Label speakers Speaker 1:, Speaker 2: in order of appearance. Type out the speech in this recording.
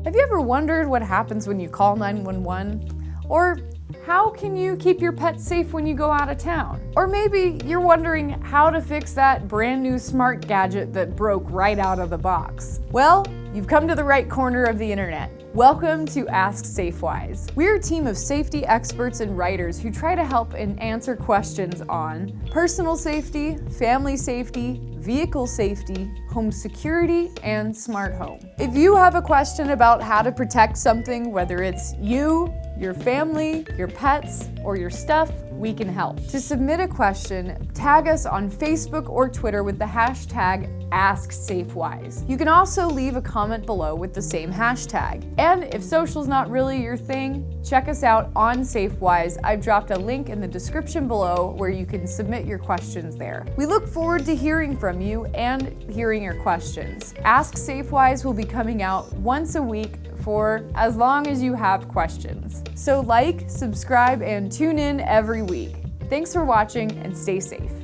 Speaker 1: Have you ever wondered what happens when you call 911? Or how can you keep your pet safe when you go out of town? Or maybe you're wondering how to fix that brand new smart gadget that broke right out of the box. Well, you've come to the right corner of the internet. Welcome to Ask Safewise. We're a team of safety experts and writers who try to help and answer questions on personal safety, family safety, vehicle safety, home security, and smart home. If you have a question about how to protect something, whether it's you, your family, your pets, or your stuff, we can help. To submit a question, tag us on Facebook or Twitter with the hashtag AskSafeWise. You can also leave a comment below with the same hashtag. And if social's not really your thing, check us out on Safewise. I've dropped a link in the description below where you can submit your questions there. We look forward to hearing from you and hearing your questions. Ask Safewise will be coming out once a week for as long as you have questions. So like, subscribe, and tune in every week. Thanks for watching and stay safe.